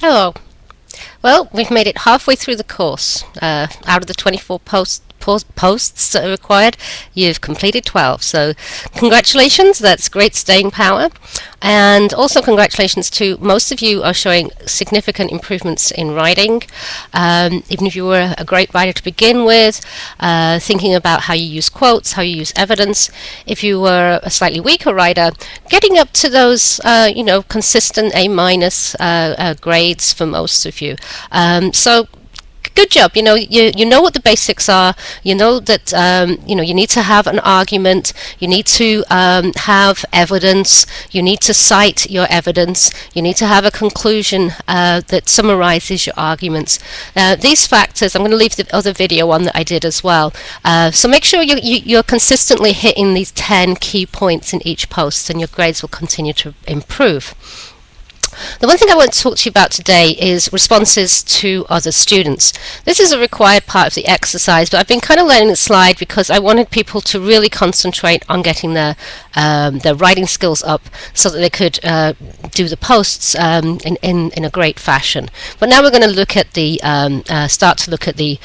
Hello. Well, we've made it halfway through the course. Out of the 24 posts that are required, you've completed 12. So congratulations, that's great staying power. And also congratulations to most of you are showing significant improvements in writing. Even if you were a great writer to begin with, thinking about how you use quotes, how you use evidence. If you were a slightly weaker writer, getting up to those consistent A- grades for most of you. So good job. You know what the basics are. You know that you need to have an argument. You need to have evidence. You need to cite your evidence. You need to have a conclusion that summarizes your arguments. These factors, I'm going to leave the other video on that I did as well. So make sure you're consistently hitting these 10 key points in each post, and your grades will continue to improve. The one thing I want to talk to you about today is responses to other students. This is a required part of the exercise, but I've been kind of letting it slide because I wanted people to really concentrate on getting their writing skills up so that they could do the posts in a great fashion. But now we're going to look at the start to look at the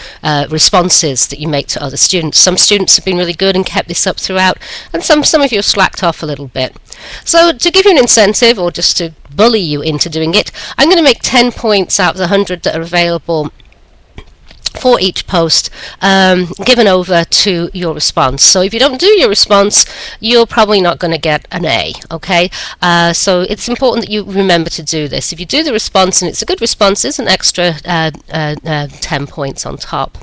responses that you make to other students. Some students have been really good and kept this up throughout, and some of you have slacked off a little bit. So to give you an incentive, or just to bully you into doing it, I'm going to make 10 points out of the 100 that are available for each post, given over to your response. So if you don't do your response, you're probably not going to get an A, okay? So it's important that you remember to do this. If you do the response and it's a good response, there's an extra 10 points on top.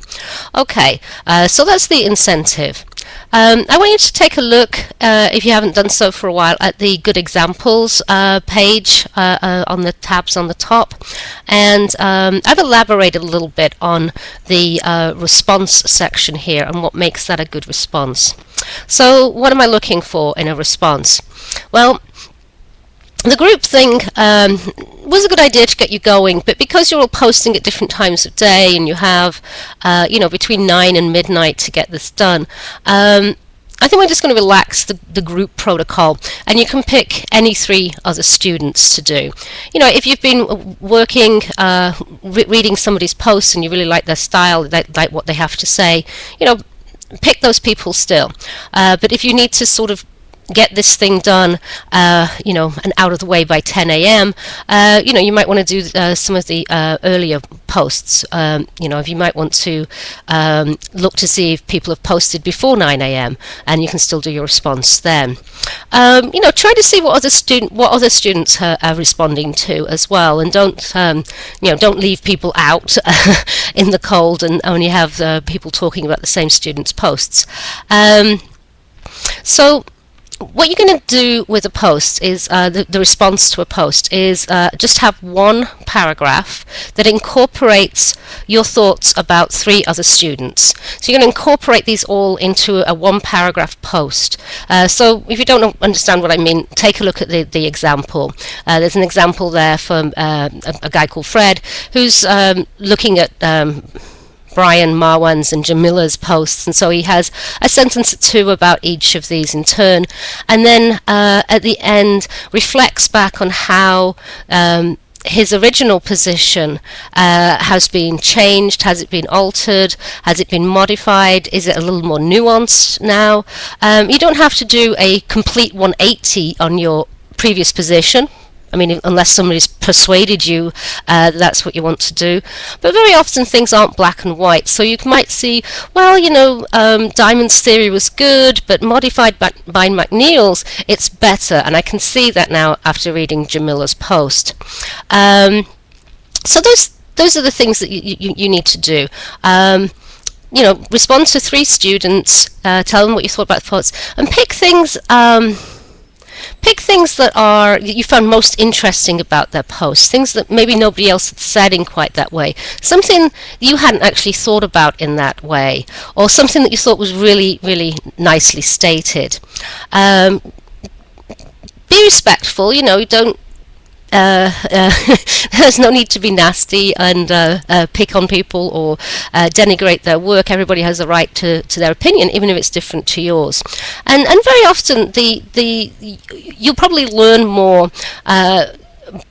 Okay, so that's the incentive. I want you to take a look, if you haven't done so for a while, at the Good Examples page on the tabs on the top. And I've elaborated a little bit on the response section here and what makes that a good response. So what am I looking for in a response? Well, the group thing was a good idea to get you going, but because you're all posting at different times of day and you have between 9 and midnight to get this done, I think we're just going to relax the group protocol, and you can pick any 3 other students to do. If you've been working, reading somebody's posts and you really like their style, like what they have to say, pick those people still. But if you need to sort of get this thing done, and out of the way by 10 a.m., you might want to do some of the earlier posts. If you might want to look to see if people have posted before 9 a.m. and you can still do your response then. Try to see what other students are responding to as well, and don't leave people out in the cold and only have people talking about the same students' posts. So what you're going to do with a post is, the response to a post is just have one paragraph that incorporates your thoughts about 3 other students. So you're going to incorporate these all into a 1-paragraph post. So if you don't understand what I mean, take a look at the example. There's an example there from a guy called Fred who's looking at Brian, Marwan's and Jamila's posts, and so he has a sentence or 2 about each of these in turn, and then at the end reflects back on how his original position has been changed. Has it been altered? Has it been modified? Is it a little more nuanced now? You don't have to do a complete 180 on your previous position. I mean, unless somebody's persuaded you that's what you want to do. But very often things aren't black and white. So you might see, well, Diamond's theory was good, but modified by McNeil's, it's better. And I can see that now after reading Jamila's post. So those are the things that you need to do. Respond to 3 students, tell them what you thought about the posts, and pick things that you found most interesting about their posts, things that maybe nobody else had said in quite that way, something you hadn't actually thought about in that way, or something that you thought was really, really nicely stated. Be respectful, don't there's no need to be nasty and pick on people or denigrate their work. Everybody has a right to their opinion, even if it's different to yours. And very often you'll probably learn more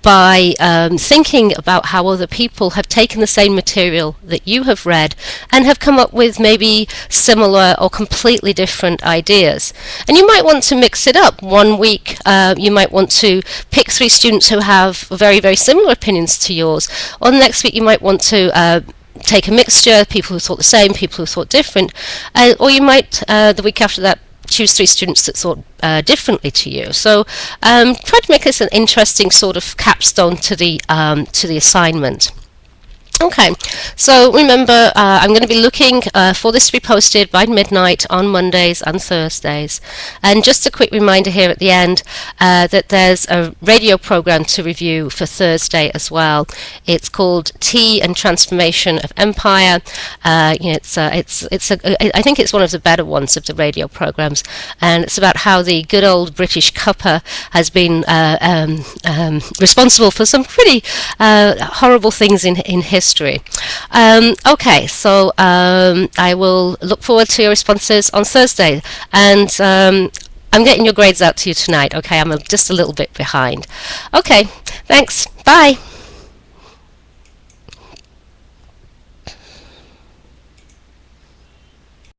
by thinking about how other people have taken the same material that you have read and have come up with maybe similar or completely different ideas. And you might want to mix it up. One week you might want to pick 3 students who have very, very similar opinions to yours, or the next week you might want to take a mixture, people who thought the same, people who thought different, or you might, the week after that, choose 3 students that thought differently to you. So try to make this an interesting sort of capstone to the assignment. Okay, so remember, I'm going to be looking for this to be posted by midnight on Mondays and Thursdays. And just a quick reminder here at the end that there's a radio program to review for Thursday as well. It's called Tea and Transformation of Empire. I think it's one of the better ones of the radio programs, and it's about how the good old British cuppa has been responsible for some pretty horrible things in history. Okay, so I will look forward to your responses on Thursday, and I'm getting your grades out to you tonight. Okay, I'm just a little bit behind. Okay, thanks. Bye.